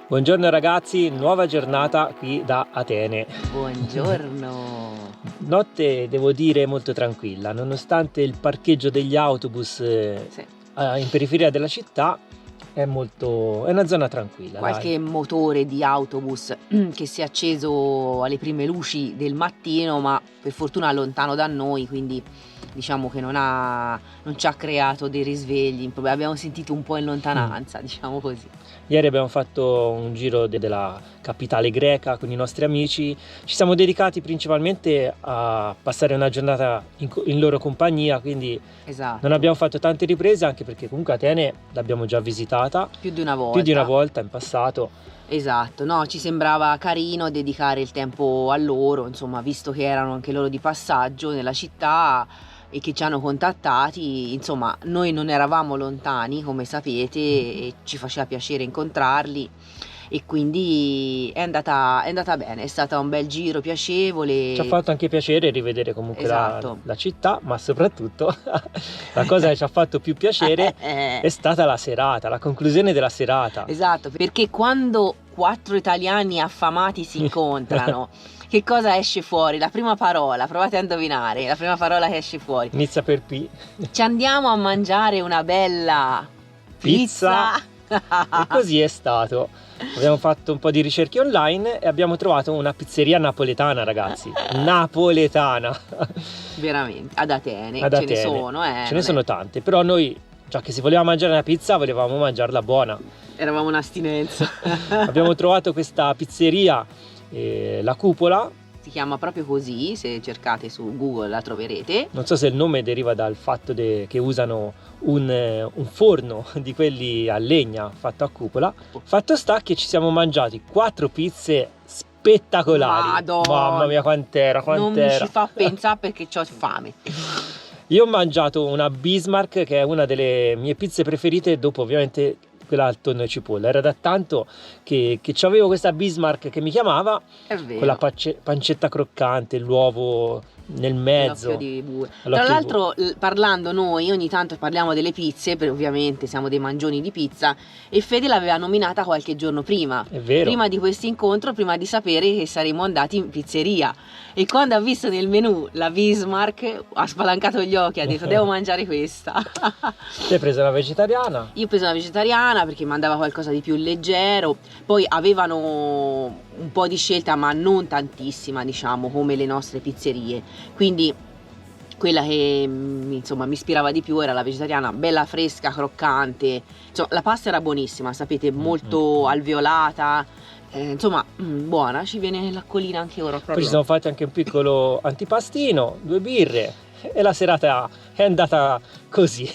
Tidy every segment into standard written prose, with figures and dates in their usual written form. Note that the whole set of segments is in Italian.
Buongiorno ragazzi, nuova giornata qui da Atene. Buongiorno. Notte devo dire molto tranquilla, nonostante il parcheggio degli autobus Sì. in periferia della città è una zona tranquilla, dai. Qualche motore di autobus che si è acceso alle prime luci del mattino, ma per fortuna lontano da noi, quindi diciamo che non ci ha creato dei risvegli, abbiamo sentito un po' in lontananza, diciamo così. Ieri abbiamo fatto un giro della capitale greca con i nostri amici, ci siamo dedicati principalmente a passare una giornata in loro compagnia, quindi Esatto. non abbiamo fatto tante riprese, anche perché comunque Atene l'abbiamo già visitata Più di una volta in passato. Esatto, no, ci sembrava carino dedicare il tempo a loro, insomma, visto che erano anche loro di passaggio nella città e che ci hanno contattati, insomma, noi non eravamo lontani, come sapete, e ci faceva piacere incontrarli e quindi è andata bene, è stato un bel giro piacevole. Ci ha fatto anche piacere rivedere comunque Esatto. la città, ma soprattutto la cosa che ci ha fatto più piacere è stata la serata, la conclusione della serata. Esatto, perché quando 4 italiani affamati si incontrano, che cosa esce fuori? La prima parola, provate a indovinare, la prima parola che esce fuori. Inizia per P. Ci andiamo a mangiare una bella pizza. E così è stato. Abbiamo fatto un po' di ricerche online e abbiamo trovato una pizzeria napoletana, ragazzi. Napoletana. Veramente, ad Atene. Ad Ce Atene. ne sono, Ce ne sono tante, però noi, già che si voleva mangiare una pizza, volevamo mangiarla buona. Eravamo un'astinenza. Abbiamo trovato questa pizzeria, La Cupola. Si chiama proprio così, se cercate su Google la troverete. Non so se il nome deriva dal fatto che usano un forno di quelli a legna fatto a cupola. Fatto sta che ci siamo mangiati 4 pizze spettacolari. Madonna. Mamma mia, quant'era. Non mi ci fa pensare perché ho fame. Io ho mangiato una Bismarck, che è una delle mie pizze preferite, dopo ovviamente quella al tonno e cipolla. Era da tanto che avevo questa Bismarck che mi chiamava, È vero. con la pancetta croccante, l'uovo nel mezzo. L'occhio di bue. Tra l'altro, parlando noi ogni tanto parliamo delle pizze, perché ovviamente siamo dei mangioni di pizza, e Fede l'aveva nominata qualche giorno prima. È vero. Prima di questo incontro, prima di sapere che saremmo andati in pizzeria. E quando ha visto nel menù la Bismarck, ha spalancato gli occhi, ha detto devo mangiare questa. Ti hai preso la vegetariana? Io ho preso la vegetariana perché mandava qualcosa di più leggero. Poi avevano un po' di scelta, ma non tantissima, diciamo, come le nostre pizzerie. Quindi quella che insomma mi ispirava di più era la vegetariana, bella fresca, croccante. Insomma, la pasta era buonissima, sapete, molto alveolata. Insomma, buona, ci viene l'acquolina anche ora proprio. Poi ci siamo fatti anche un piccolo antipastino, 2 birre e la serata è andata così.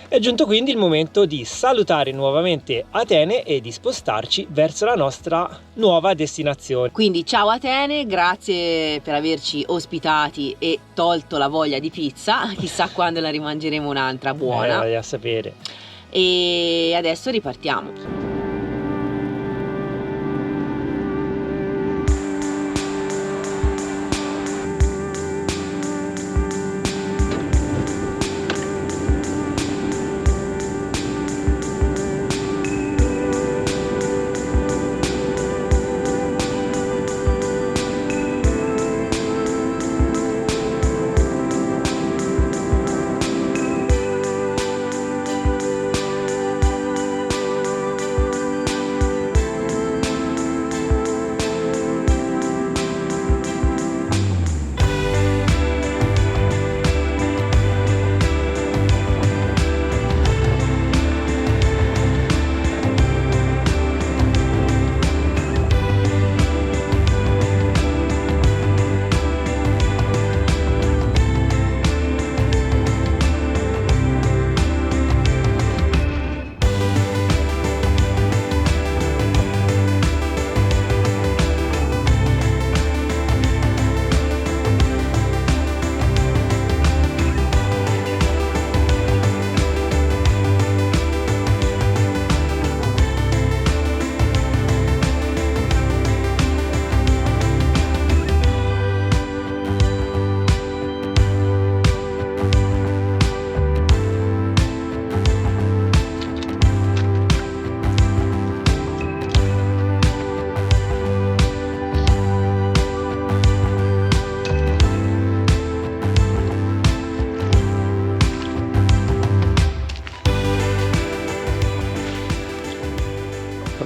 È giunto quindi il momento di salutare nuovamente Atene e di spostarci verso la nostra nuova destinazione. Quindi ciao Atene, grazie per averci ospitati e tolto la voglia di pizza, chissà quando la rimangeremo un'altra buona. Vai a sapere. E adesso ripartiamo.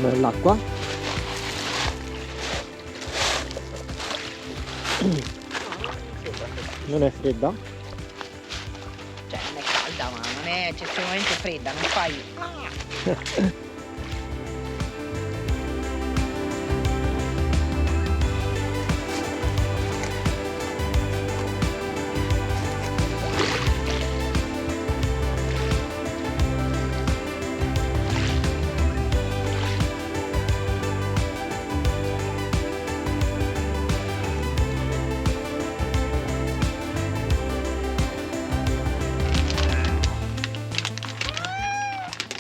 buttiamo nell'acqua. Non è fredda? Cioè non è calda, ma non è eccessivamente fredda, non fai...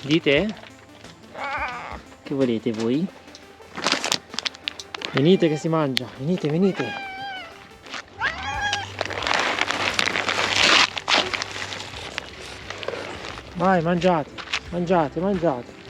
Dite? Che volete voi? Venite che si mangia, venite, venite. Vai, mangiate, mangiate, mangiate.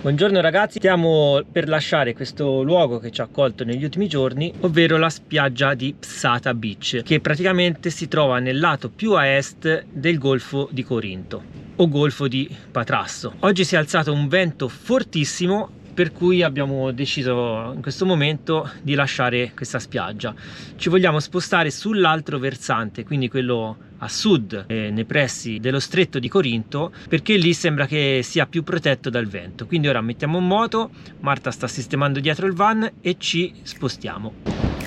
Buongiorno ragazzi, stiamo per lasciare questo luogo che ci ha accolto negli ultimi giorni, ovvero la spiaggia di Psata Beach, che praticamente si trova nel lato più a est del Golfo di Corinto o Golfo di Patrasso. Oggi si è alzato un vento fortissimo, per cui abbiamo deciso in questo momento di lasciare questa spiaggia. Ci vogliamo spostare sull'altro versante, quindi quello a sud, nei pressi dello stretto di Corinto, perché lì sembra che sia più protetto dal vento. Quindi ora mettiamo in moto, Marta sta sistemando dietro il van e ci spostiamo.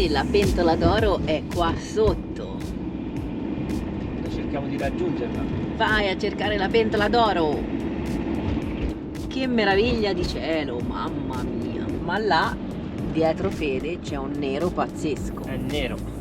La pentola d'oro è qua sotto. Cerchiamo di raggiungerla. Vai a cercare la pentola d'oro. Che meraviglia di cielo, mamma mia. Ma là, dietro Fede, c'è un nero pazzesco. È nero.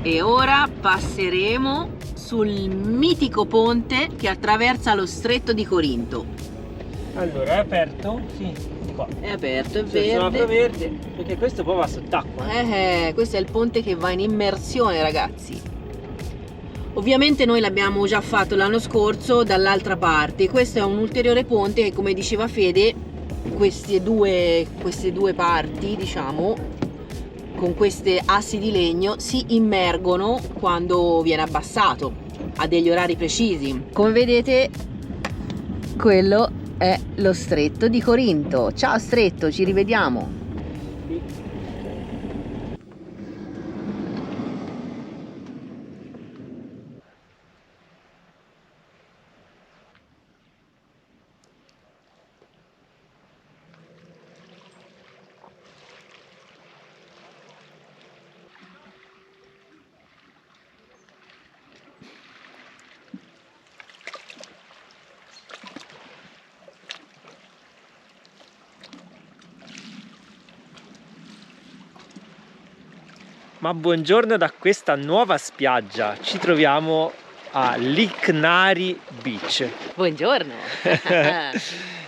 E ora passeremo sul mitico ponte che attraversa lo stretto di Corinto. Allora, è aperto? Sì, qua. È aperto, è verde. verde. Perché questo poi va sott'acqua. Questo è il ponte che va in immersione, ragazzi. Ovviamente noi l'abbiamo già fatto l'anno scorso dall'altra parte. Questo è un ulteriore ponte che, come diceva Fede, queste due parti, diciamo, con queste assi di legno si immergono quando viene abbassato a degli orari precisi. Come vedete, quello è lo Stretto di Corinto. Ciao Stretto, ci rivediamo. Ma buongiorno da questa nuova spiaggia, ci troviamo a Lixnari Beach. Buongiorno.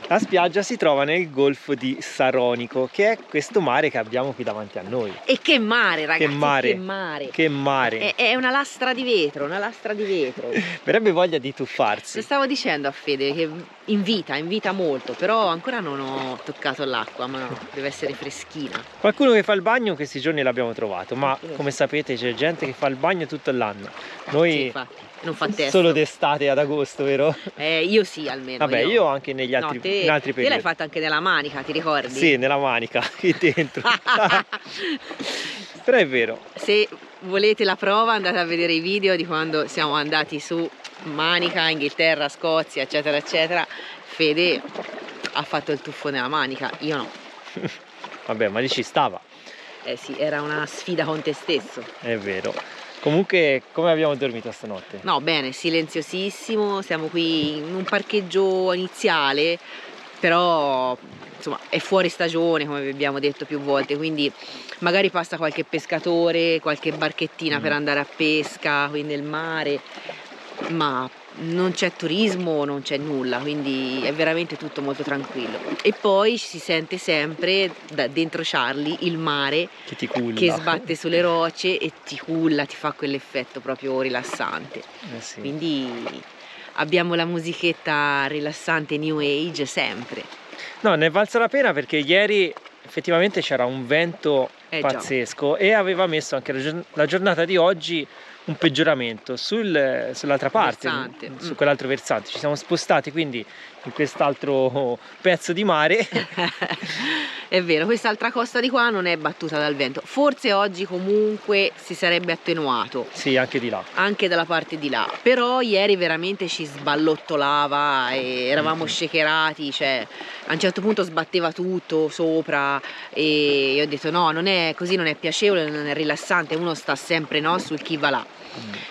La spiaggia si trova nel golfo di Saronico, che è questo mare che abbiamo qui davanti a noi. E che mare, ragazzi, Che mare, che mare. che mare. È una lastra di vetro, una lastra di vetro. Verrebbe voglia di tuffarsi. Lo stavo dicendo a Fede che invita molto, però ancora non ho toccato l'acqua, ma no, deve essere freschina. Qualcuno che fa il bagno questi giorni l'abbiamo trovato, ma Sì. come sapete c'è gente che fa il bagno tutto l'anno. Noi Sì, infatti, non fa testo. solo d'estate ad agosto, vero? Io sì, almeno. Vabbè, io anche negli No, altri, te, in altri te l'hai periodi. fatta anche nella manica, ti ricordi? Sì, nella manica, qui dentro. Però è vero. Se volete la prova andate a vedere i video di quando siamo andati su Manica, Inghilterra, Scozia, eccetera, eccetera. Fede ha fatto il tuffo nella manica, io no. Vabbè, ma lì ci stava, Eh sì, era una sfida con te stesso. è vero. Comunque, come abbiamo dormito stanotte? No, bene, silenziosissimo, siamo qui in un parcheggio iniziale, però insomma è fuori stagione come vi abbiamo detto più volte, quindi magari passa qualche pescatore, qualche barchettina per andare a pesca qui nel mare, ma non c'è turismo, non c'è nulla, quindi è veramente tutto molto tranquillo. E poi si sente sempre da dentro Charlie il mare Che ti culla. che sbatte sulle rocce e ti culla, ti fa quell'effetto proprio rilassante. Sì. Quindi abbiamo la musichetta rilassante New Age sempre. No, ne è valsa la pena perché ieri effettivamente c'era un vento Già. pazzesco e aveva messo anche la giornata di oggi un peggioramento sull'altra parte, Versante. su quell'altro versante. Ci siamo spostati quindi in quest'altro pezzo di mare. È vero, quest'altra costa di qua non è battuta dal vento. Forse oggi comunque si sarebbe attenuato. Sì, anche di là. Anche dalla parte di là, però ieri veramente ci sballottolava e eravamo shakerati, cioè a un certo punto sbatteva tutto sopra e io ho detto no, non è così, non è piacevole, non è rilassante, uno sta sempre no, sul chi va là,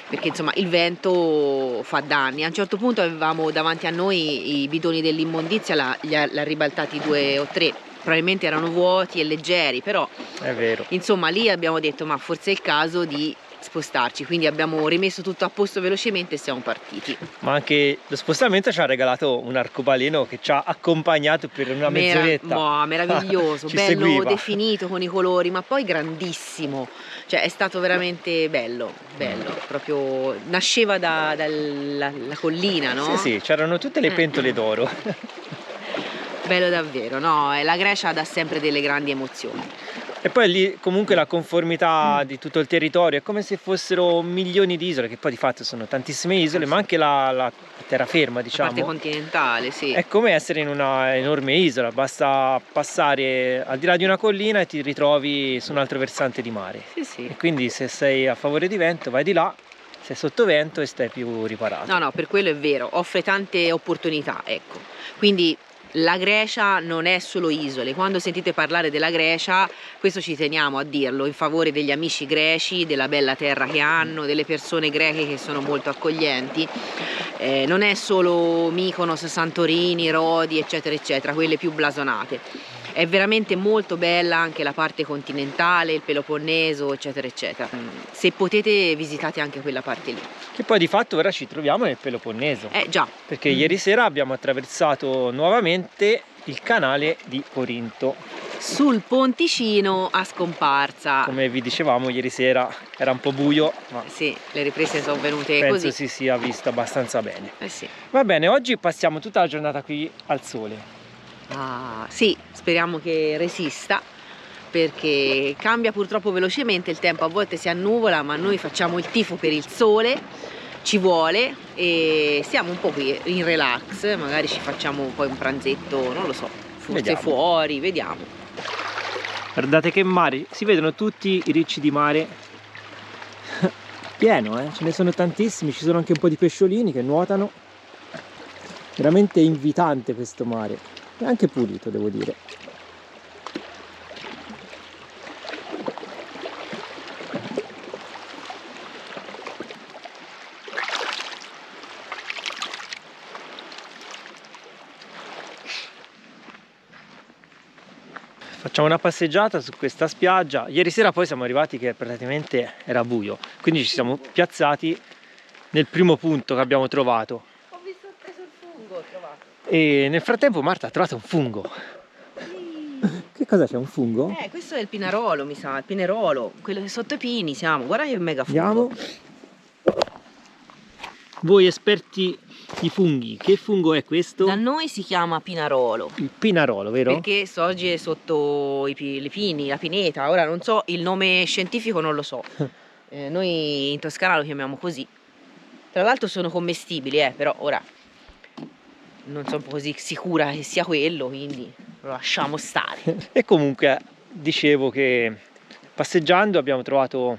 perché insomma il vento fa danni. A un certo punto avevamo davanti a noi i bidoni dell'immondizia, l'ha ribaltati 2 o 3, probabilmente erano vuoti e leggeri, però È vero. insomma lì abbiamo detto ma forse è il caso di spostarci, quindi abbiamo rimesso tutto a posto velocemente e siamo partiti. Ma anche lo spostamento ci ha regalato un arcobaleno che ci ha accompagnato per una mezz'oretta. Meraviglioso, Ci bello seguiva. definito con i colori, ma poi grandissimo, cioè è stato veramente bello, proprio nasceva dalla collina, no? Sì, c'erano tutte le pentole d'oro. Bello davvero, no? E la Grecia dà sempre delle grandi emozioni. E poi lì comunque la conformità di tutto il territorio è come se fossero milioni di isole, che poi di fatto sono tantissime isole, ma anche la terraferma, La parte diciamo. continentale, sì. È come essere in una enorme isola, basta passare al di là di una collina e ti ritrovi su un altro versante di mare. Sì, sì. E quindi se sei a favore di vento vai di là, sei sotto vento e stai più riparato. No, per quello è vero, offre tante opportunità, ecco. Quindi la Grecia non è solo isole. Quando sentite parlare della Grecia, questo ci teniamo a dirlo, in favore degli amici greci, della bella terra che hanno, delle persone greche che sono molto accoglienti. Non è solo Mykonos, Santorini, Rodi, eccetera, eccetera, quelle più blasonate. È veramente molto bella anche la parte continentale, il Peloponneso, eccetera, eccetera. Se potete visitate anche quella parte lì. Che poi di fatto ora ci troviamo nel Peloponneso. Già. Perché ieri sera abbiamo attraversato nuovamente il canale di Corinto. Sul ponticino a scomparsa. Come vi dicevamo ieri sera era un po' buio, ma sì, le riprese sono venute penso così. si sia vista abbastanza bene. Sì. Va bene, oggi passiamo tutta la giornata qui al sole. Sì, speriamo che resista, perché cambia purtroppo velocemente il tempo, a volte si annuvola, ma noi facciamo il tifo per il sole ci vuole e stiamo un po' qui in relax, magari ci facciamo poi un pranzetto, non lo so, forse Vediamo. fuori, vediamo. Guardate che mare, si vedono tutti i ricci di mare, pieno, ce ne sono tantissimi, ci sono anche un po' di pesciolini che nuotano, veramente invitante questo mare, e anche pulito devo dire. Facciamo una passeggiata su questa spiaggia. Ieri sera poi siamo arrivati che praticamente era buio, quindi ci siamo piazzati nel primo punto che abbiamo trovato. Ho visto, ho preso il fungo, ho trovato. E nel frattempo Marta ha trovato un fungo. Sì. Che cosa c'è, un fungo? Questo è il pinarolo, mi sa, il pinerolo, quello che sotto i pini siamo. Guarda che mega fungo. Andiamo. Voi esperti di funghi, che fungo è questo? Da noi si chiama pinarolo. Il pinarolo, vero? Perché sorge sotto le pini, la pineta. Ora non so, il nome scientifico non lo so. Noi in Toscana lo chiamiamo così. Tra l'altro sono commestibili, però ora non sono così sicura che sia quello, quindi lo lasciamo stare. E comunque dicevo che passeggiando abbiamo trovato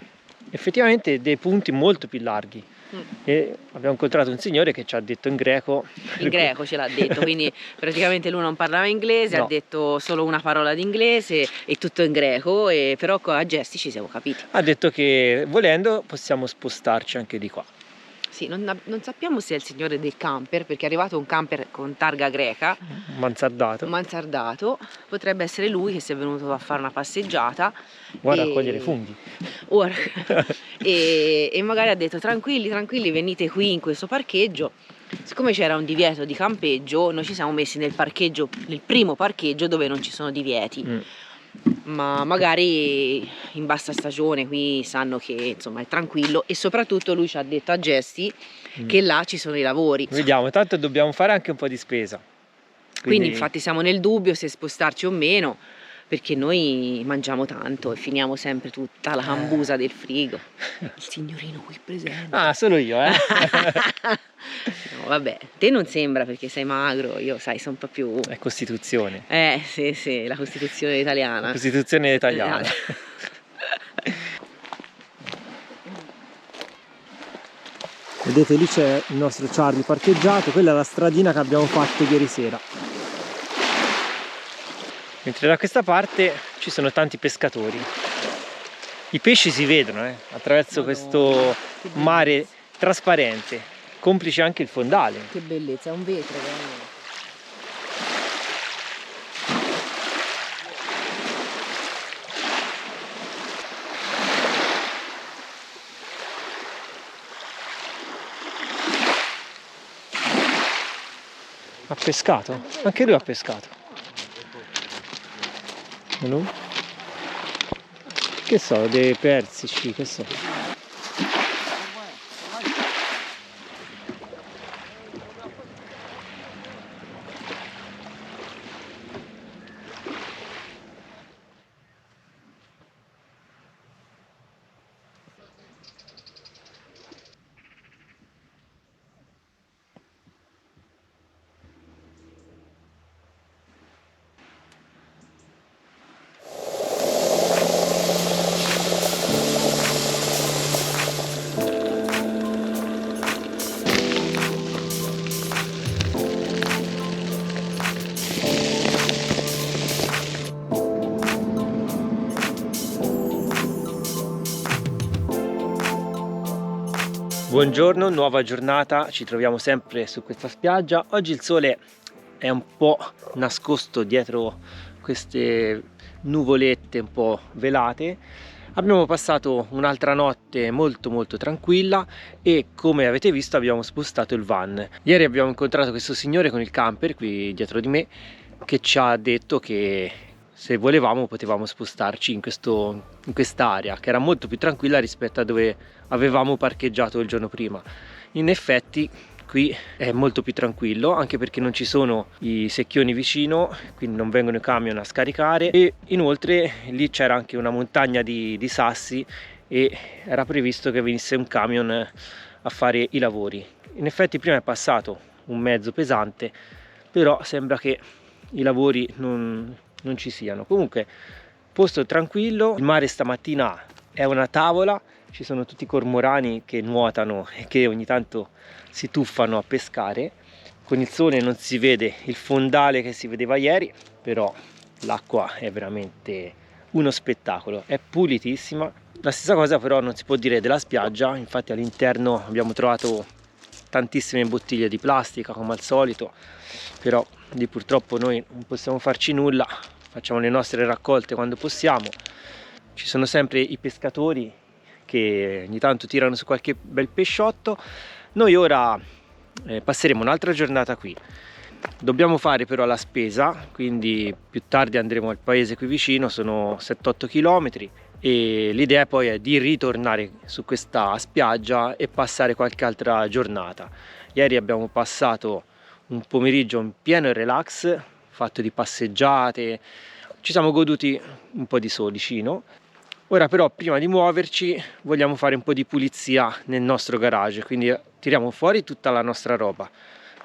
effettivamente dei punti molto più larghi. E abbiamo incontrato un signore che ci ha detto in greco. In greco ce l'ha detto, quindi praticamente lui non parlava inglese, No. ha detto solo una parola di inglese e tutto in greco, però a gesti ci siamo capiti. Ha detto che volendo possiamo spostarci anche di qua. Sì, non sappiamo se è il signore del camper, perché è arrivato un camper con targa greca, mansardato, potrebbe essere lui che si è venuto a fare una passeggiata. Guarda, a cogliere funghi. E magari ha detto tranquilli, venite qui in questo parcheggio. Siccome c'era un divieto di campeggio, noi ci siamo messi nel primo parcheggio dove non ci sono divieti. Ma magari in bassa stagione qui sanno che insomma è tranquillo, e soprattutto lui ci ha detto a gesti che là ci sono i lavori. Vediamo, tanto dobbiamo fare anche un po' di spesa. Quindi infatti siamo nel dubbio se spostarci o meno, perché noi mangiamo tanto e finiamo sempre tutta la cambusa del frigo. Il signorino qui presente. Ah, solo io, No, vabbè, te non sembra perché sei magro, io sai, sono un po' più... È Costituzione. Sì, la Costituzione italiana. Costituzione italiana. Vedete, lì c'è il nostro Charlie parcheggiato, quella è la stradina che abbiamo fatto ieri sera. Mentre da questa parte ci sono tanti pescatori. I pesci si vedono attraverso questo mare trasparente, complice anche il fondale. Che bellezza, è un vetro veramente. Ha pescato? Anche lui ha pescato. No? Che so, dei persici, che so. Buongiorno, nuova giornata, ci troviamo sempre su questa spiaggia. Oggi il sole è un po' nascosto dietro queste nuvolette un po' velate. Abbiamo passato un'altra notte molto tranquilla e, come avete visto, abbiamo spostato il van. Ieri abbiamo incontrato questo signore con il camper qui dietro di me che ci ha detto che se volevamo potevamo spostarci in quest'area che era molto più tranquilla rispetto a dove avevamo parcheggiato il giorno prima. In effetti qui è molto più tranquillo, anche perché non ci sono i secchioni vicino, quindi non vengono i camion a scaricare, e inoltre lì c'era anche una montagna di sassi e era previsto che venisse un camion a fare i lavori. In effetti prima è passato un mezzo pesante, però sembra che i lavori non ci siano. Comunque posto tranquillo, il mare stamattina è una tavola, ci sono tutti i cormorani che nuotano e che ogni tanto si tuffano a pescare. Con il sole non si vede il fondale che si vedeva ieri, però l'acqua è veramente uno spettacolo, è pulitissima. La stessa cosa però non si può dire della spiaggia, infatti all'interno abbiamo trovato tantissime bottiglie di plastica come al solito, però lì purtroppo noi non possiamo farci nulla, facciamo le nostre raccolte quando possiamo. Ci sono sempre i pescatori che ogni tanto tirano su qualche bel pesciotto. Noi ora passeremo un'altra giornata qui. Dobbiamo fare però la spesa, quindi più tardi andremo al paese qui vicino, sono 7-8 km, e l'idea poi è di ritornare su questa spiaggia e passare qualche altra giornata. Ieri abbiamo passato un pomeriggio in pieno relax, fatto di passeggiate, ci siamo goduti un po' di solicino. Ora però prima di muoverci vogliamo fare un po' di pulizia nel nostro garage, quindi tiriamo fuori tutta la nostra roba,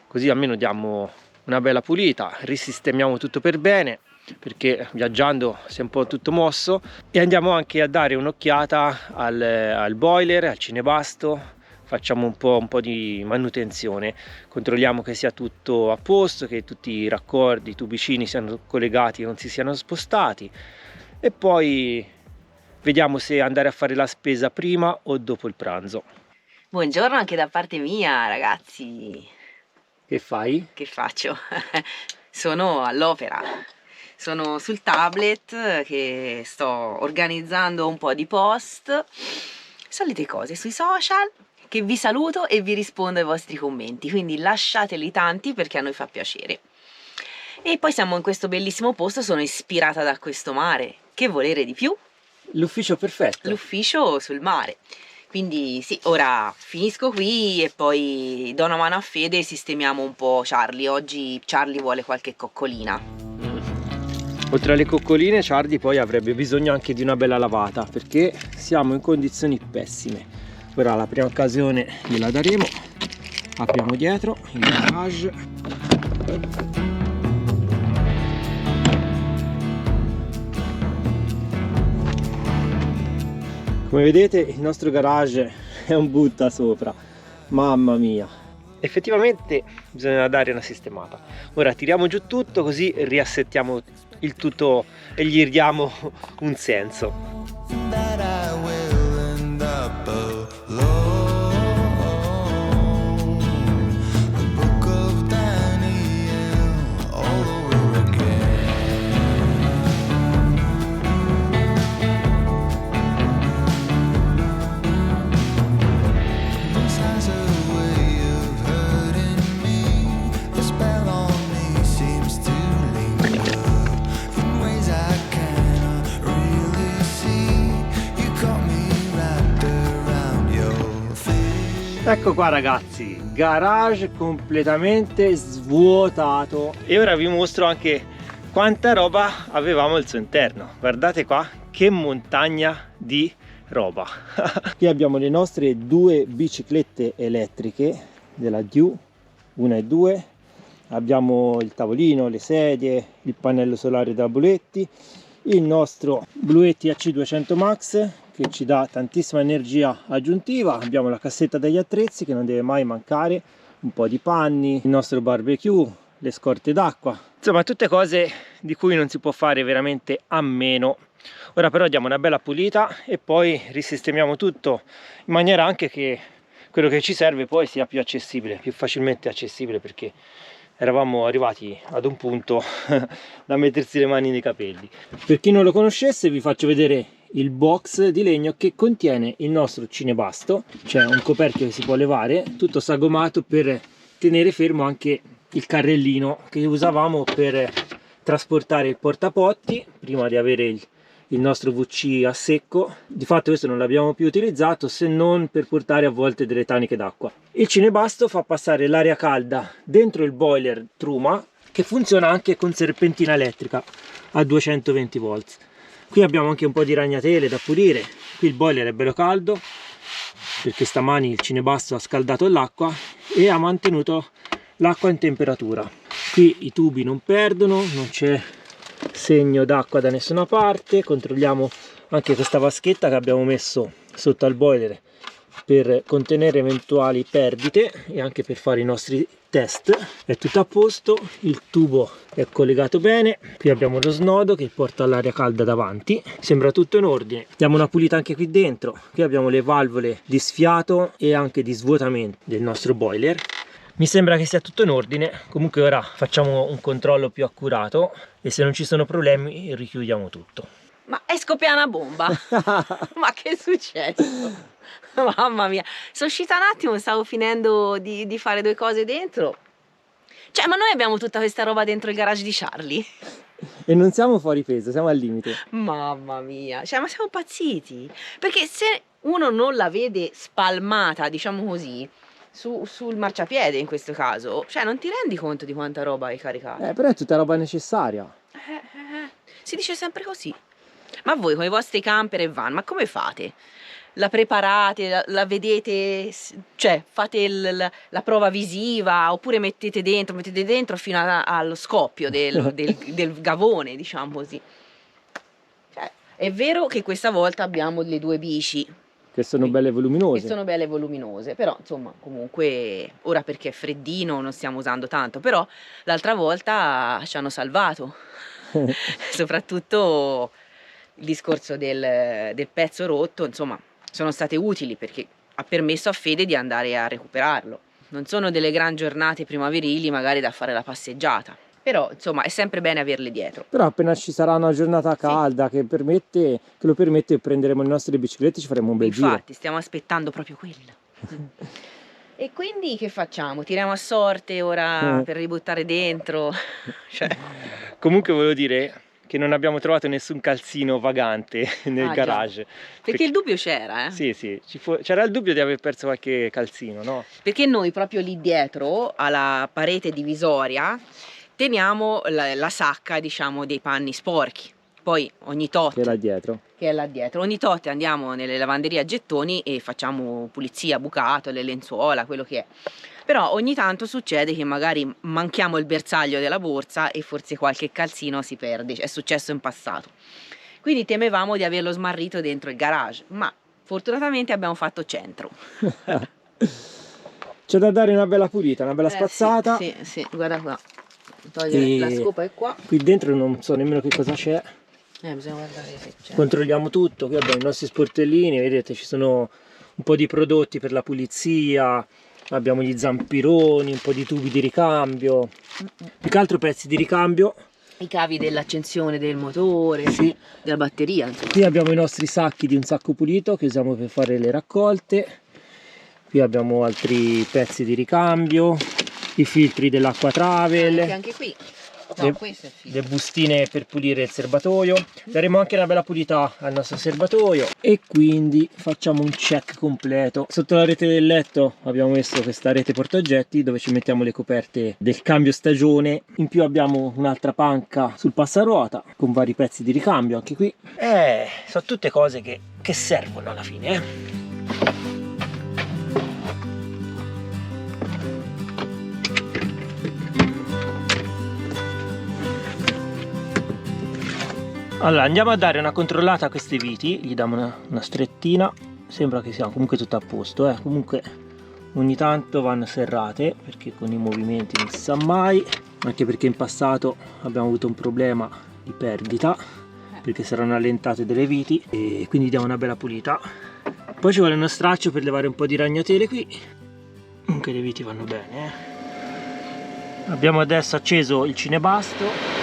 così almeno diamo una bella pulita, risistemiamo tutto per bene, perché viaggiando si è un po' tutto mosso, e andiamo anche a dare un'occhiata al boiler, al cinebasto, facciamo un po' di manutenzione, controlliamo che sia tutto a posto, che tutti i raccordi, i tubicini siano collegati e non si siano spostati, e poi vediamo se andare a fare la spesa prima o dopo il pranzo. Buongiorno anche da parte mia, ragazzi. Che fai? Che faccio? Sono all'opera. Sono sul tablet che sto organizzando un po' di post, solite cose sui social, che vi saluto e vi rispondo ai vostri commenti, quindi lasciateli tanti perché a noi fa piacere. E poi siamo in questo bellissimo posto, sono ispirata da questo mare. Che volere di più? L'ufficio perfetto. L'ufficio sul mare. Quindi sì, ora finisco qui e poi do una mano a Fede e sistemiamo un po' Charlie. Oggi Charlie vuole qualche coccolina. Oltre alle coccoline, Charlie poi avrebbe bisogno anche di una bella lavata, perché siamo in condizioni pessime. Ora la prima occasione gliela daremo. Apriamo dietro il garage. Come vedete il nostro garage è un butta sopra, mamma mia. Effettivamente bisogna dare una sistemata. Ora tiriamo giù tutto, così riassettiamo il tutto e gli diamo un senso. Ecco qua ragazzi, garage completamente svuotato, e ora vi mostro anche quanta roba avevamo al suo interno. Guardate qua che montagna di roba. Qui abbiamo le nostre due biciclette elettriche della Diu, 1 e 2, abbiamo il tavolino, le sedie, il pannello solare da Bluetti, il nostro Bluetti AC200 Max che ci dà tantissima energia aggiuntiva, abbiamo la cassetta degli attrezzi che non deve mai mancare, un po' di panni, il nostro barbecue, le scorte d'acqua, insomma tutte cose di cui non si può fare veramente a meno. Ora però diamo una bella pulita e poi risistemiamo tutto in maniera anche che quello che ci serve poi sia più accessibile, più facilmente accessibile, perché eravamo arrivati ad un punto da mettersi le mani nei capelli. Per chi non lo conoscesse vi faccio vedere il box di legno che contiene il nostro cinebasto. C'è un coperchio che si può levare, tutto sagomato per tenere fermo anche il carrellino che usavamo per trasportare il portapotti prima di avere il nostro VC a secco. Di fatto questo non l'abbiamo più utilizzato se non per portare a volte delle taniche d'acqua. Il cinebasto fa passare l'aria calda dentro il boiler Truma, che funziona anche con serpentina elettrica a 220 volt. Qui abbiamo anche un po' di ragnatele da pulire. Qui il boiler è bello caldo, perché stamani il cinebasto ha scaldato l'acqua e ha mantenuto l'acqua in temperatura. Qui i tubi non perdono, non c'è segno d'acqua da nessuna parte. Controlliamo anche questa vaschetta che abbiamo messo sotto al boiler per contenere eventuali perdite e anche per fare i nostri test. È tutto a posto, il tubo è collegato bene, qui abbiamo lo snodo che porta l'aria calda davanti, sembra tutto in ordine. Diamo una pulita anche qui dentro. Qui abbiamo le valvole di sfiato e anche di svuotamento del nostro boiler. Mi sembra che sia tutto in ordine. Comunque ora facciamo un controllo più accurato e se non ci sono problemi richiudiamo tutto. Ma è scoppiata una bomba! Ma che è successo? Mamma mia, sono uscita un attimo, stavo finendo di fare due cose dentro. Cioè, ma noi abbiamo tutta questa roba dentro il garage di Charlie? E non siamo fuori peso, siamo al limite. Mamma mia, cioè, ma siamo impazziti. Perché se uno non la vede spalmata, diciamo così, sul marciapiede in questo caso, cioè non ti rendi conto di quanta roba hai caricato. Però è tutta roba necessaria. Si dice sempre così. Ma voi con i vostri camper e van, ma come fate? La preparate, la vedete, cioè fate la prova visiva oppure mettete dentro fino allo scoppio del gavone, diciamo così. Cioè, è vero che questa volta abbiamo le due bici Che sono belle voluminose. che sono belle voluminose, però insomma comunque ora perché è freddino non stiamo usando tanto, però l'altra volta ci hanno salvato. Soprattutto il discorso del pezzo rotto, insomma, sono state utili perché ha permesso a Fede di andare a recuperarlo. Non sono delle gran giornate primaverili magari da fare la passeggiata, però insomma è sempre bene averle dietro. Però appena ci sarà una giornata calda che lo permette, prenderemo le nostre biciclette e ci faremo un bel giro. Infatti stiamo aspettando proprio quello. E quindi che facciamo? Tiriamo a sorte ora per ributtare dentro? Cioè. Comunque volevo dire che non abbiamo trovato nessun calzino vagante nel garage. Perché il dubbio c'era, eh? Sì, c'era il dubbio di aver perso qualche calzino, no? Perché noi proprio lì dietro, alla parete divisoria, teniamo la sacca, diciamo, dei panni sporchi. Poi ogni tot... Che è là dietro. Che è là dietro. Ogni tot andiamo nelle lavanderie a gettoni e facciamo pulizia, bucato, le lenzuola, quello che è. Però ogni tanto succede che magari manchiamo il bersaglio della borsa e forse qualche calzino si perde, è successo in passato. Quindi temevamo di averlo smarrito dentro il garage, ma fortunatamente abbiamo fatto centro. C'è da dare una bella pulita, una bella spazzata. Sì, guarda qua. Togliere la scopa è qua. Qui dentro non so nemmeno che cosa c'è. Bisogna guardare se c'è. Controlliamo tutto, qui abbiamo i nostri sportellini, vedete ci sono un po' di prodotti per la pulizia. Abbiamo gli zampironi, un po' di tubi di ricambio, più che altro pezzi di ricambio. I cavi dell'accensione del motore, della batteria. Insomma. Qui abbiamo i nostri sacchi di un sacco pulito che usiamo per fare le raccolte. Qui abbiamo altri pezzi di ricambio, i filtri dell'acqua travel. Anche qui. No, le bustine per pulire il serbatoio. Daremo anche una bella pulita al nostro serbatoio e quindi facciamo un check completo. Sotto la rete del letto abbiamo messo questa rete portaoggetti dove ci mettiamo le coperte del cambio stagione. In più abbiamo un'altra panca sul passaruota con vari pezzi di ricambio anche qui. Sono tutte cose che servono alla fine, Allora andiamo a dare una controllata a queste viti, gli diamo una strettina, sembra che sia comunque tutto a posto, comunque ogni tanto vanno serrate perché con i movimenti non si sa mai, anche perché in passato abbiamo avuto un problema di perdita perché si erano allentate delle viti e quindi diamo una bella pulita. Poi ci vuole uno straccio per levare un po' di ragnatele qui, comunque le viti vanno bene. Abbiamo adesso acceso il cinebasto.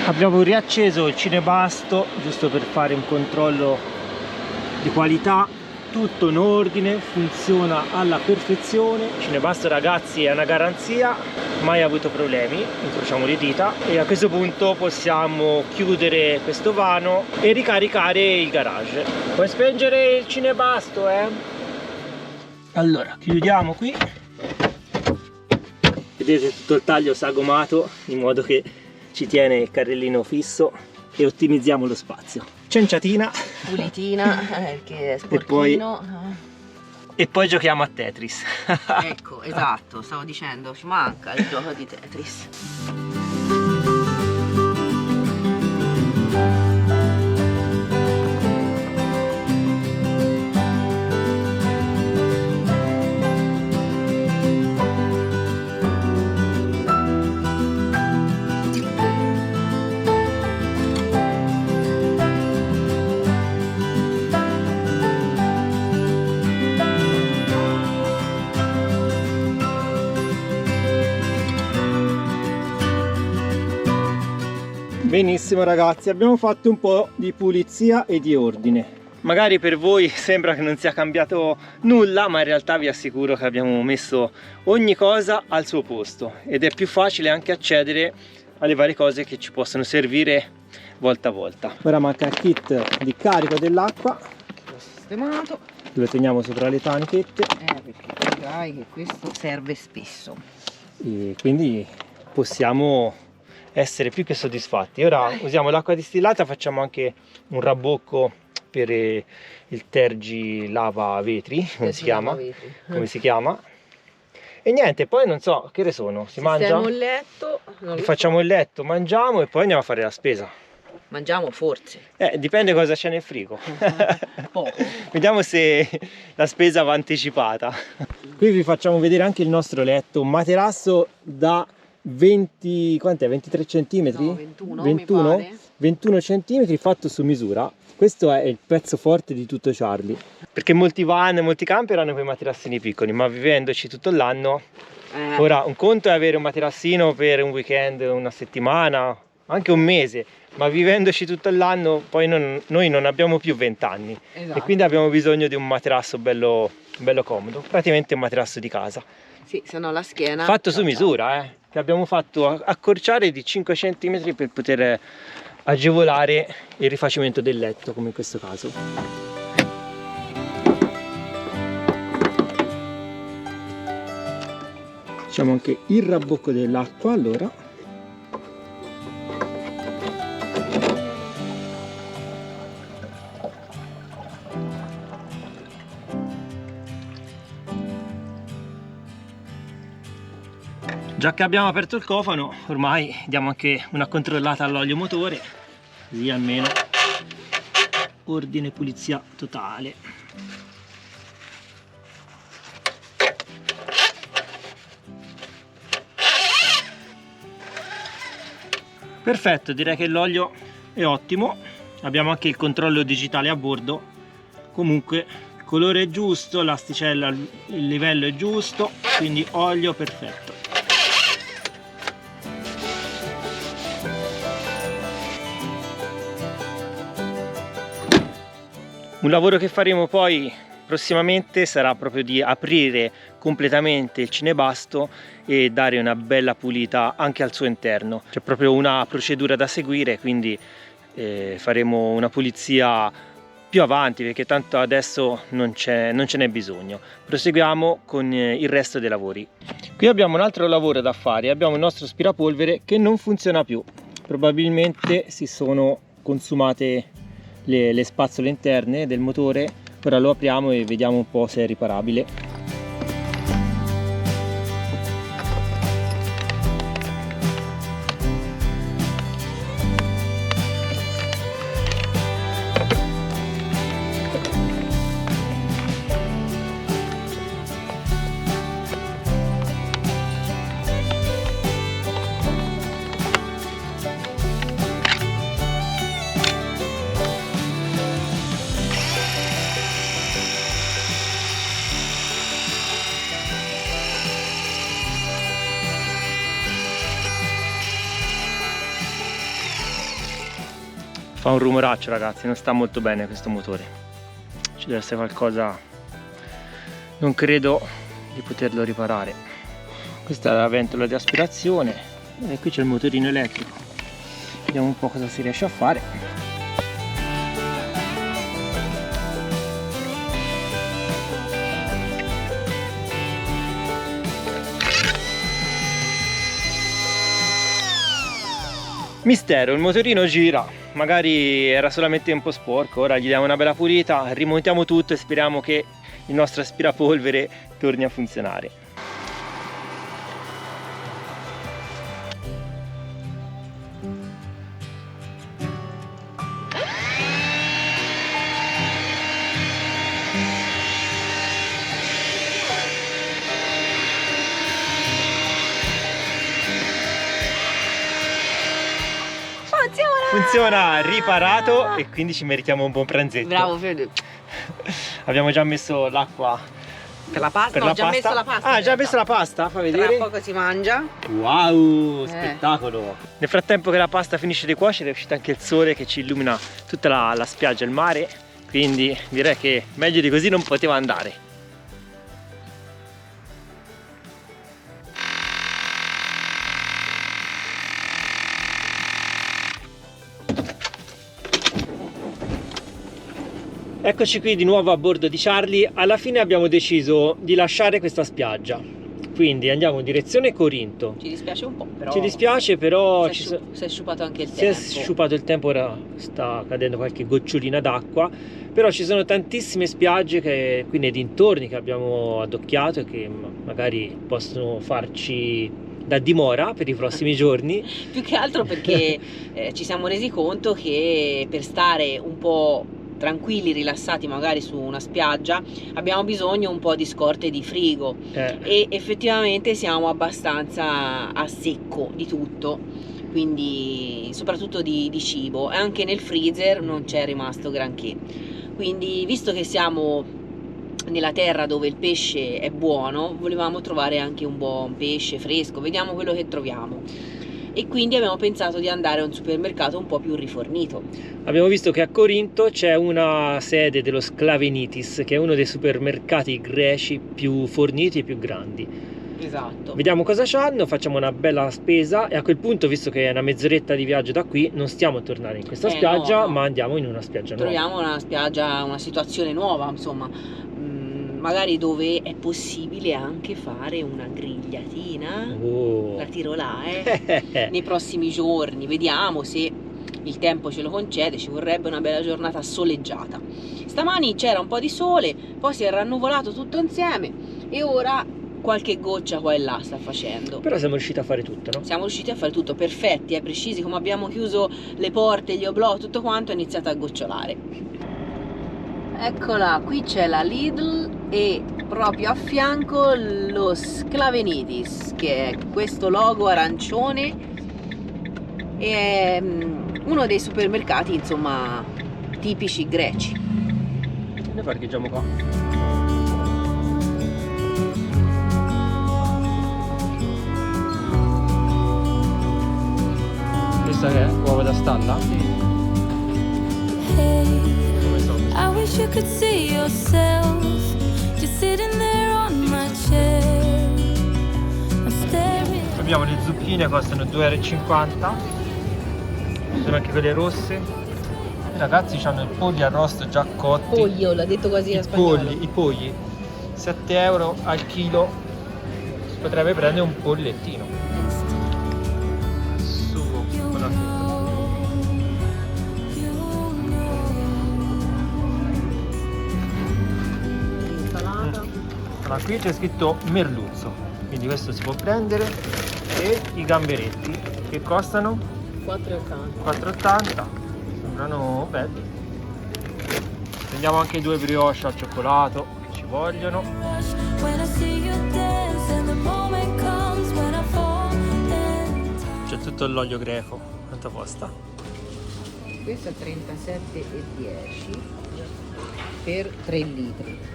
Abbiamo riacceso il cinebasto giusto per fare un controllo di qualità, tutto in ordine, funziona alla perfezione. Il cinebasto ragazzi è una garanzia, mai avuto problemi, incrociamo le dita e a questo punto possiamo chiudere questo vano e ricaricare il garage. Puoi spengere il cinebasto, Allora, chiudiamo qui. Vedete tutto il taglio sagomato in modo che ci tiene il carrellino fisso e ottimizziamo lo spazio. Cianciatina. Pulitina, perché è sporchino. E poi giochiamo a Tetris. Ecco, esatto, stavo dicendo, ci manca il gioco di Tetris. Benissimo ragazzi, abbiamo fatto un po' di pulizia e di ordine. Magari per voi sembra che non sia cambiato nulla, ma in realtà vi assicuro che abbiamo messo ogni cosa al suo posto ed è più facile anche accedere alle varie cose che ci possono servire volta a volta. Ora manca il kit di carico dell'acqua. L'ho sistemato. Lo teniamo sopra le tanchette. Perché vedrai che questo serve spesso. E quindi possiamo essere più che soddisfatti. Ora usiamo l'acqua distillata, facciamo anche un rabbocco per il tergi lava vetri, come si chiama? Come si chiama? E niente, poi non so che ore sono, si mangia? Il letto, facciamo il letto, mangiamo e poi andiamo a fare la spesa. Mangiamo forse. Dipende cosa c'è nel frigo. Poco. Vediamo se la spesa va anticipata. Qui vi facciamo vedere anche il nostro letto, un materasso da 20, quant'è? 23 cm? No, 21, 21 cm fatto su misura. Questo è il pezzo forte di tutto Charlie, perché molti van, molti camper hanno quei materassini piccoli, ma vivendoci tutto l'anno, ora un conto è avere un materassino per un weekend, una settimana, anche un mese, ma vivendoci tutto l'anno poi noi non abbiamo più 20 anni. Esatto. E quindi abbiamo bisogno di un materasso bello comodo, praticamente un materasso di casa. Sì, se no la schiena... Fatto su misura, che abbiamo fatto accorciare di 5 cm per poter agevolare il rifacimento del letto, come in questo caso. Facciamo anche il rabbocco dell'acqua, allora. Già che abbiamo aperto il cofano, ormai diamo anche una controllata all'olio motore, così almeno ordine e pulizia totale. Perfetto, direi che l'olio è ottimo, abbiamo anche il controllo digitale a bordo, comunque il colore è giusto, l'asticella, il livello è giusto, quindi olio perfetto. Un lavoro che faremo poi prossimamente sarà proprio di aprire completamente il cinebasto e dare una bella pulita anche al suo interno. C'è proprio una procedura da seguire, quindi faremo una pulizia più avanti, perché tanto adesso non ce n'è bisogno. Proseguiamo con il resto dei lavori. Qui abbiamo un altro lavoro da fare, abbiamo il nostro aspirapolvere che non funziona più. Probabilmente si sono consumate le spazzole interne del motore. Ora lo apriamo e vediamo un po' se è riparabile. Fa un rumoraccio ragazzi, non sta molto bene questo motore, ci deve essere qualcosa, non credo di poterlo riparare. Questa è la ventola di aspirazione e qui c'è il motorino elettrico, vediamo un po' cosa si riesce a fare. Mistero, il motorino gira, magari era solamente un po' sporco, ora gli diamo una bella pulita, rimontiamo tutto e speriamo che il nostro aspirapolvere torni a funzionare. Funziona, riparato, e quindi ci meritiamo un buon pranzetto. Bravo Fede. Abbiamo già messo l'acqua Per la pasta? per No, la ho già pasta. messo la pasta. Ah, in già realtà. messo la pasta? Fa Tra vedere. poco si mangia. Wow, spettacolo. Nel frattempo che la pasta finisce di cuocere è uscito anche il sole che ci illumina tutta la spiaggia, il mare, quindi direi che meglio di così non poteva andare. Eccoci qui di nuovo a bordo di Charlie. Alla fine abbiamo deciso di lasciare questa spiaggia, quindi andiamo in direzione Corinto. Ci dispiace un po', però. Ci dispiace, però Si è sciupato anche il si è tempo. sciupato il tempo, ora sta cadendo qualche gocciolina d'acqua, però ci sono tantissime spiagge qui nei dintorni che abbiamo addocchiato e che magari possono farci da dimora per i prossimi giorni. Più che altro perché ci siamo resi conto che per stare un po' tranquilli, rilassati magari su una spiaggia, abbiamo bisogno un po' di scorte di frigo e effettivamente siamo abbastanza a secco di tutto, quindi soprattutto di cibo, e anche nel freezer non c'è rimasto granché, quindi visto che siamo nella terra dove il pesce è buono, volevamo trovare anche un buon pesce fresco, vediamo quello che troviamo. E quindi abbiamo pensato di andare a un supermercato un po' più rifornito. Abbiamo visto che a Corinto c'è una sede dello Sklavenitis, che è uno dei supermercati greci più forniti e più grandi. Esatto. Vediamo cosa c'hanno, facciamo una bella spesa e a quel punto, visto che è una mezz'oretta di viaggio da qui, non stiamo a tornare in questa spiaggia, no. ma andiamo in una spiaggia nuova. Troviamo una spiaggia, una situazione nuova, insomma, magari dove è possibile anche fare una grigliatina. La tiro là, nei prossimi giorni, vediamo se il tempo ce lo concede, ci vorrebbe una bella giornata soleggiata. Stamani c'era un po' di sole, poi si è rannuvolato tutto insieme e ora qualche goccia qua e là sta facendo. Però siamo riusciti a fare tutto, no? Siamo riusciti a fare tutto, perfetti, precisi, come abbiamo chiuso le porte, gli oblò, tutto quanto, è iniziato a gocciolare. Eccola, qui c'è la Lidl e proprio a fianco lo Sklavenitis, che è questo logo arancione, e è uno dei supermercati, insomma, tipici greci. Noi parcheggiamo qua. Questa che è? Uova da stalla? Come so? I wish you could see yourself just sitting there on my chair. I'm staring. Abbiamo le zucchine, costano 2,50 €. Ci sono anche quelle rosse. I ragazzi hanno i polli arrosto già cotti. Poglio, l'ha detto quasi in spagnolo. I polli, 7 € al chilo. Si potrebbe prendere un pollettino. Sugo con la frutta. Allora, qui c'è scritto merluzzo, quindi questo si può prendere, e i gamberetti che costano 4,80. 4,80, sembrano belli. Prendiamo anche 2 brioche al cioccolato che ci vogliono. When I see you dance and the moment comes when I fall in time. C'è tutto l'olio greco, quanto costa? Questo è 37,10 per 3 litri.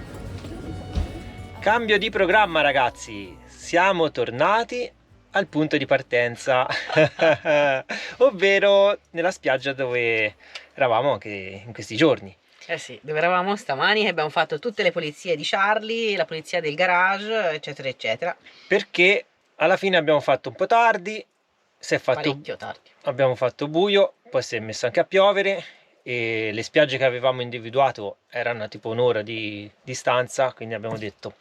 Cambio di programma, ragazzi, siamo tornati al punto di partenza, ovvero nella spiaggia dove eravamo anche in questi giorni. Eh sì, dove eravamo stamani, abbiamo fatto tutte le pulizie di Charlie, la pulizia del garage, eccetera eccetera. Perché alla fine abbiamo fatto un po' tardi, Parecchio tardi. abbiamo fatto buio, poi si è messo anche a piovere e le spiagge che avevamo individuato erano tipo un'ora di distanza, quindi abbiamo detto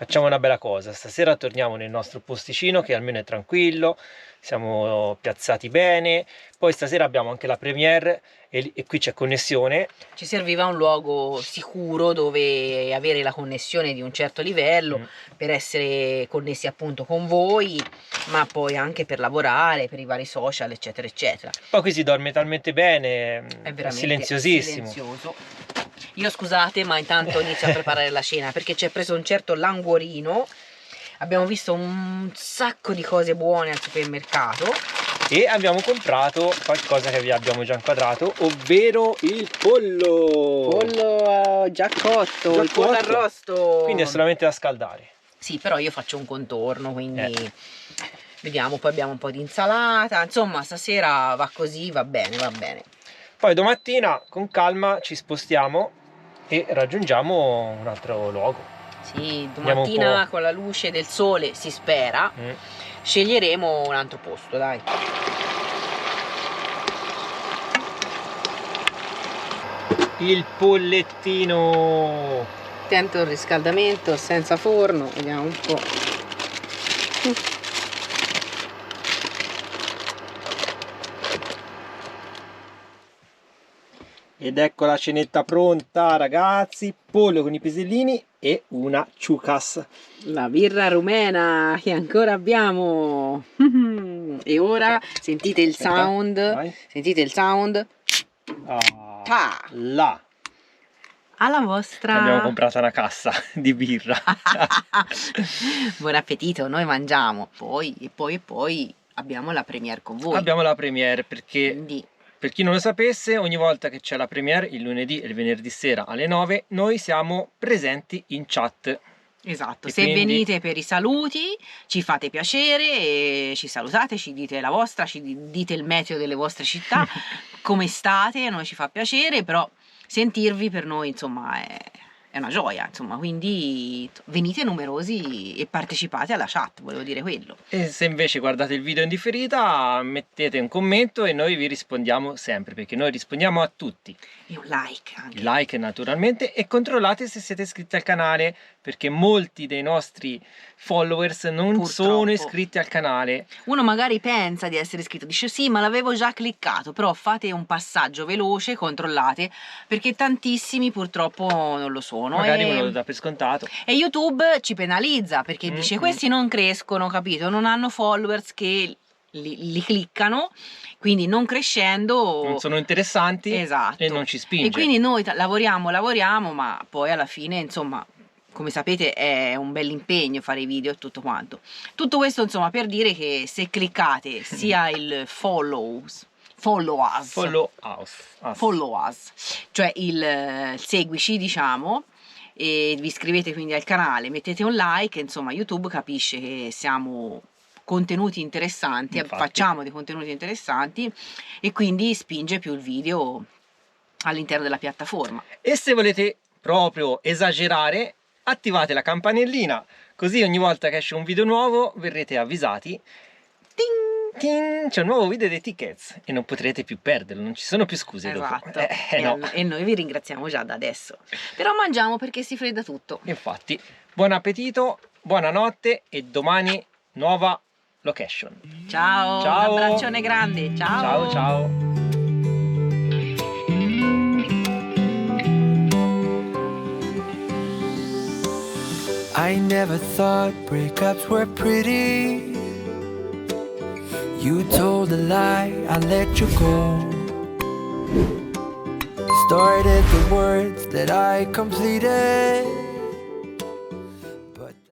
facciamo una bella cosa, stasera torniamo nel nostro posticino che almeno è tranquillo, siamo piazzati bene, poi stasera abbiamo anche la premiere e qui c'è connessione. Ci serviva un luogo sicuro dove avere la connessione di un certo livello per essere connessi appunto con voi, ma poi anche per lavorare, per i vari social, eccetera, eccetera. Poi qui si dorme talmente bene, È veramente silenziosissimo. silenzioso. Io scusate, ma intanto inizio a preparare la cena perché ci è preso un certo languorino. Abbiamo visto un sacco di cose buone al supermercato E abbiamo comprato qualcosa che vi abbiamo già inquadrato, ovvero il pollo. pollo già cotto, il pollo cotto. arrosto. Quindi è solamente da scaldare. Sì, però io faccio un contorno, quindi vediamo. Poi abbiamo un po' di insalata, insomma stasera va così, va bene, va bene. Poi domattina con calma ci spostiamo e raggiungiamo un altro luogo. Sì, Andiamo un domattina po'. con la luce del sole, si spera, sceglieremo un altro posto, dai. Il pollettino. Attento al riscaldamento, senza forno, vediamo un po'. Ed ecco la cenetta pronta, ragazzi. Pollo con i pisellini e una ciucas. La birra rumena che ancora abbiamo. E ora sentite il Aspetta, sound. vai. Sentite il sound. Ah, Ta! là. Alla vostra. Abbiamo comprato una cassa di birra. Buon appetito, noi mangiamo. Poi abbiamo la premiere con voi. Abbiamo la premiere perché, Quindi per chi non lo sapesse, ogni volta che c'è la premiere, il lunedì e il venerdì sera alle 9, noi siamo presenti in chat. esatto, E se quindi- venite per i saluti ci fate piacere e ci salutate, ci dite la vostra, ci dite il meteo delle vostre città, come state, a noi ci fa piacere, però sentirvi per noi insomma è una gioia, insomma, quindi venite numerosi e partecipate alla chat, volevo dire quello. E se invece guardate il video in differita, mettete un commento e noi vi rispondiamo sempre, perché noi rispondiamo a tutti. E un like anche. Il like naturalmente, e controllate se siete iscritti al canale, perché molti dei nostri followers non Purtroppo. sono iscritti al canale. Uno magari pensa di essere iscritto, dice sì, ma l'avevo già cliccato, però fate un passaggio veloce, controllate, perché tantissimi purtroppo non lo sono. Magari uno lo dà per scontato. E YouTube ci penalizza perché dice questi non crescono, capito? Non hanno followers che li cliccano, quindi non crescendo Non sono interessanti, esatto. e non ci spinge. E quindi noi lavoriamo, ma poi alla fine, insomma, come sapete è un bell'impegno fare i video e tutto quanto. Tutto questo insomma per dire che se cliccate sia il follow us, Follow us. cioè il seguici, diciamo, e vi iscrivete quindi al canale, mettete un like, insomma YouTube capisce che siamo contenuti interessanti, Infatti. facciamo dei contenuti interessanti e quindi spinge più il video all'interno della piattaforma. E se volete proprio esagerare, attivate la campanellina, così ogni volta che esce un video nuovo verrete avvisati. Ting! Ting, c'è un nuovo video dei tickets e non potrete più perderlo, non ci sono più scuse dopo. Esatto, No. e noi vi ringraziamo già da adesso. Però mangiamo perché si fredda tutto. Infatti, buon appetito, buonanotte e domani nuova location. Ciao, Ciao. un abbraccione grande, ciao. Ciao ciao. I never thought breakups were pretty. You told a lie, I let you go. Started the words that I completed.